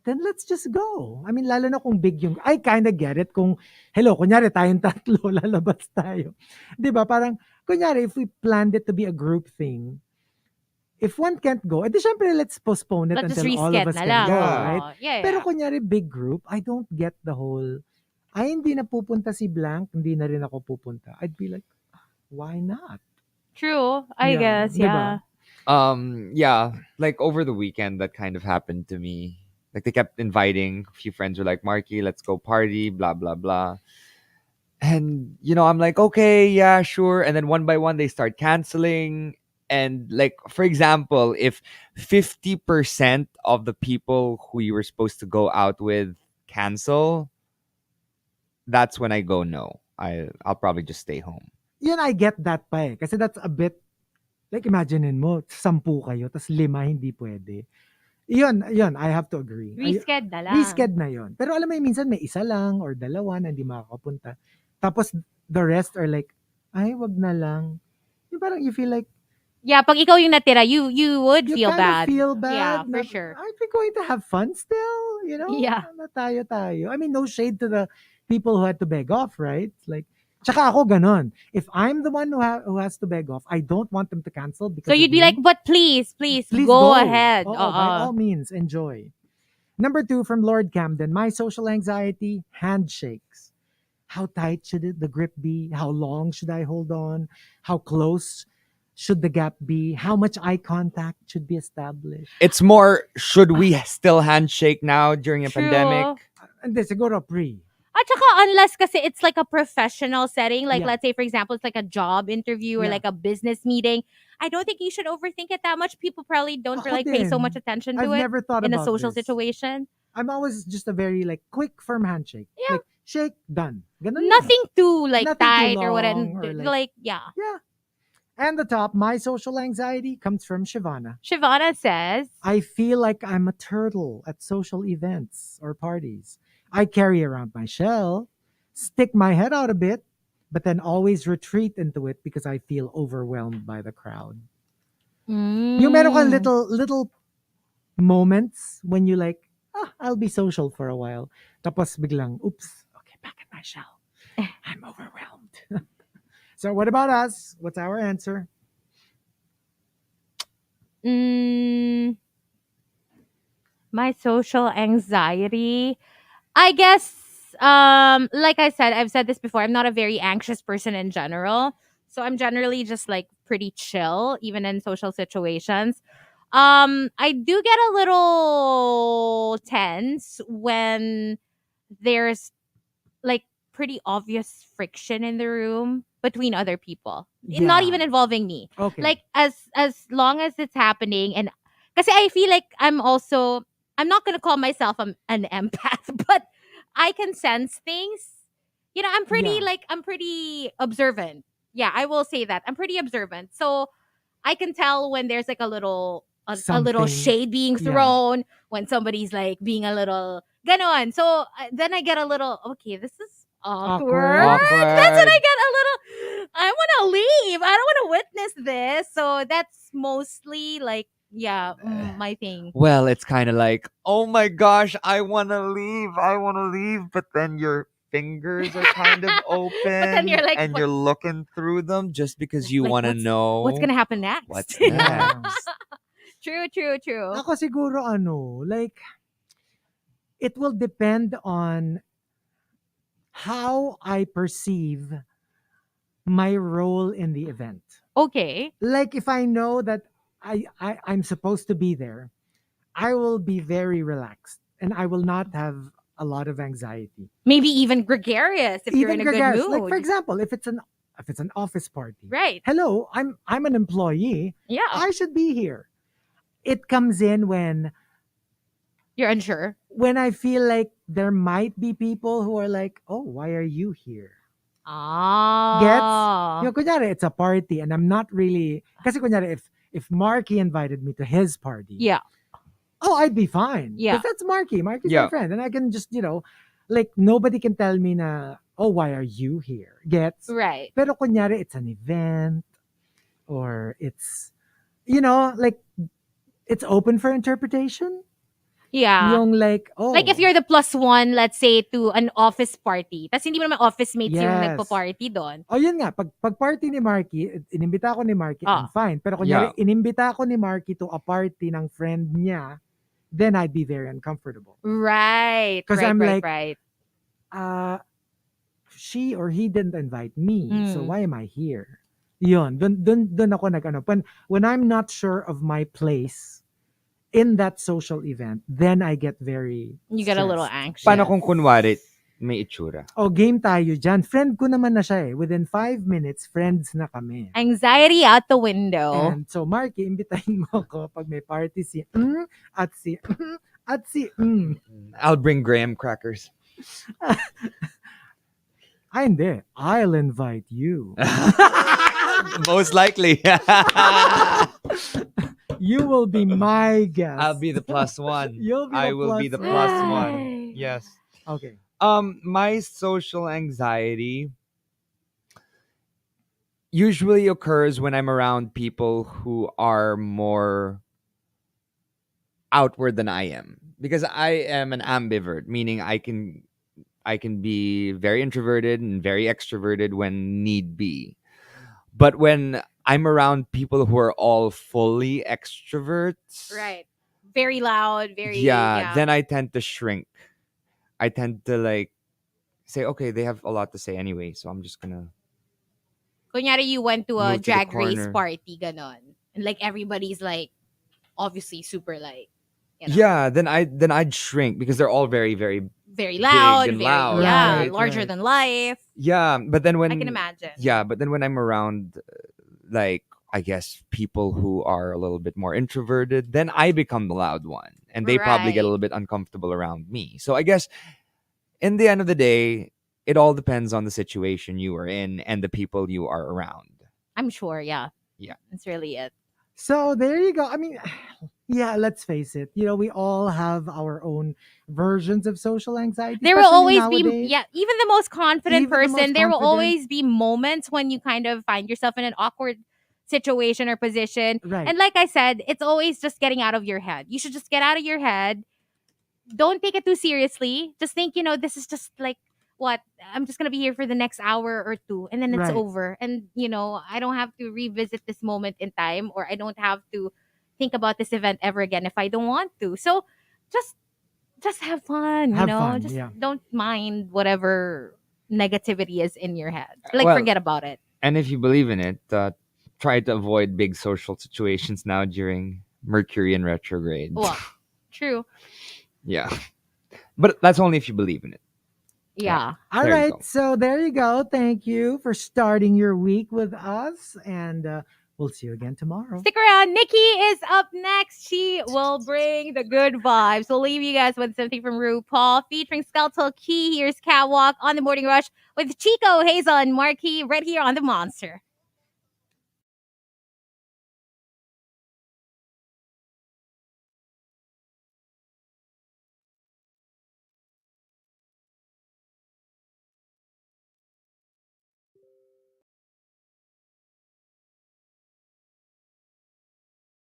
then let's just go. I mean, lalo na kung big yung, I kind of get it kung, hello, kunyari tayong tatlo, lalabas tayo. Di ba? Parang, kunyari, if we planned it to be a group thing, if one can't go, edi syempre, let's postpone it Let's just until all of reschedule us na can lang. go, Yeah. right? Yeah. Pero kunyari, big group, I don't get the whole, ay, hindi na pupunta si Blank, hindi na rin ako pupunta. I'd be like, why not? True. I Yeah, guess. Yeah. diba? Yeah, like over the weekend that kind of happened to me. Like they kept inviting, a few friends were like, Markki, let's go party, blah blah blah. And I'm like, okay, yeah, sure. And then one by one they start canceling. And like, for example, if 50% of the people who you were supposed to go out with cancel, that's when I go no. I'll probably just stay home. Yun, I get that pa eh. Kasi that's a bit, like imaginein mo, 10 kayo, tas 5 hindi pwede. Yun, I have to agree. Reschedule na lang. Reschedule na yun. Pero alam mo, minsan may isa lang or dalawa na hindi makakapunta. Tapos the rest are like, ay, wag na lang. Yung parang you feel like, Yeah, pag ikaw yung natira, you would you feel kind bad. of feel bad. Yeah, for na, sure. Aren't we going to have fun still? You know? Yeah. Na tayo. I mean, no shade to the people who had to beg off, right? Like, tsaka ako ganon. If I'm the one who has to beg off, I don't want them to cancel because So you'd be of me. like, but please Please go ahead. Oo, by all means, enjoy. Number 2 from Lord Camden, my social anxiety, handshakes. How tight should the grip be? How long should I hold on? How close should the gap be? How much eye contact should be established? It's more, should we still handshake now during a True. pandemic? Hindi, siguro pre. At saka, unless kasi it's like a professional setting, like Yeah. let's say, for example, it's like a job interview or Yeah. like a business meeting, I don't think you should overthink it that much. People probably don't Ako like pay so din. much attention to I've it never thought in a about social this. situation. I'm always just a very like quick, firm handshake. Yeah. Like, shake, done. Ganun lang. Nothing too like Nothing too tight or whatever. long or Like, yeah. Yeah. And the top, my social anxiety comes from Shivana. Shivana says, I feel like I'm a turtle at social events or parties. I carry around my shell, stick my head out a bit, but then always retreat into it because I feel overwhelmed by the crowd. Yung meron kang little moments when you like, I'll be social for a while. Tapos biglang, oops, okay, back in my shell. I'm overwhelmed. So what about us? What's our answer? My social anxiety, I guess, like I said, I've said this before, I'm not a very anxious person in general. So I'm generally just like pretty chill, even in social situations. I do get a little tense when there's like pretty obvious friction in the room between other people. Not Yeah. even involving me. Okay. Like as long as it's happening, and kasi I feel like I'm not gonna call myself an empath, but I can sense things. I'm pretty Yeah. I'm pretty observant. Yeah, I will say that. I'm pretty observant. So I can tell when there's like a little Something. shade being Yeah. thrown, when somebody's like being a little ganon. So then I get a little, okay, this is awkward. That's when I get a little, I want to leave. I don't want to witness this. So that's mostly like, yeah, my thing. Well, it's kind of like, oh my gosh, I want to leave, but then you're fingers are kind of open you're like, and what- you're looking through them just because you Like, want to know what's gonna happen next? what's Yeah. next. True. Ako siguro like it will depend on how I perceive my role in the event. Okay. Like if I know that I'm supposed to be there, I will be very relaxed and I will not have a lot of anxiety. Maybe even gregarious if you're Even in a gregarious. good mood. Like for example, if it's an office party. Right. Hello, I'm an employee. Yeah. I should be here. It comes in You're unsure. when I feel like there might be people who are like, "Oh, why are you here?" Ah. Kunyari, it's a party and I'm not really kasi kunyari if Markki invited me to his party. Yeah. Oh, I'd be fine. Yeah. Because that's Markki. Markki's Yeah. my friend and I can just, like nobody can tell me na, "Oh, why are you here?" Gets? Right. Pero kunyari it's an event or it's like it's open for interpretation. Yeah. Yung like, oh. Like if you're the plus one, let's say, to an office party, tas hindi mo naman office mates yung Yes. nagpa-party doon. Oh, yun nga. Pag party ni Markki, inimbita ko ni Markki, I'm fine. Pero kunyari, inimbita ko ni Markki to a party ng friend niya, then I'd be very uncomfortable. Right. 'Cause right, I'm right, like, right. She or he didn't invite me, so Mm. why am I here? Yun, dun ako nag-ano. When I'm not sure of my place in that social event, then I get very You get a little stressed. anxious. Paano kung kunwari may itsura? Oh, game tayo dyan. Friend ko naman na siya eh. Within 5 minutes, friends na kami. Anxiety out the window. And so, Markki, imbitahin mo ko pag may party si at si at si I'll bring graham crackers. Ay, hindi. I'll invite you. Most likely. You will be my guest. I'll be the plus one. You'll be the I will be the plus plus one. one. Yes. Okay. My social anxiety usually occurs when I'm around people who are more outward than I am, because I am an ambivert, meaning I can be very introverted and very extroverted when need be. But when I'm around people who are all fully extroverts, Right. Very loud, very then I tend to shrink. I tend to like say, okay, they have a lot to say anyway, so I'm just gonna. Kunyari, you went to a Move to the drag race corner. party, ganon. And like everybody's like, obviously super like, Yeah, then I'd shrink because they're all very, very very loud, and very loud, right? larger Right. than life. yeah. But then when I can imagine. yeah, but then when I'm around, like I guess people who are a little bit more introverted, then I become the loud one, and they probably get a Right. little bit uncomfortable around me. So I guess in the end of the day, it all depends on the situation you are in and the people you are around. I'm sure, yeah. Yeah. That's really it. So there you go. I mean, yeah, let's face it. We all have our own versions of social anxiety. There will especially always nowadays. be, even the most confident Even the most person, there will confident. always be moments when you kind of find yourself in an awkward situation or position. Right. And like I said, it's always just getting out of your head. You should just get out of your head. Don't take it too seriously. Just think, this is just like, what? I'm just going to be here for the next hour or two, and then it's Right. over. And, I don't have to revisit this moment in time, or I don't have to think about this event ever again if I don't want to. So just have fun, Have fun, just yeah. don't mind whatever negativity is in your head. Like, Well, forget about it. And if you believe in it, try to avoid big social situations now during Mercury in retrograde. Well, true. Yeah. But that's only if you believe in it. Yeah. All There you right. go. So there you go. Thank you for starting your week with us. And we'll see you again tomorrow. Stick around. Nikki is up next. She will bring the good vibes. We'll leave you guys with something from RuPaul featuring Skeletal Key. Here's Catwalk on the Morning Rush with Chico, Hazel, and Markki right here on the Monster.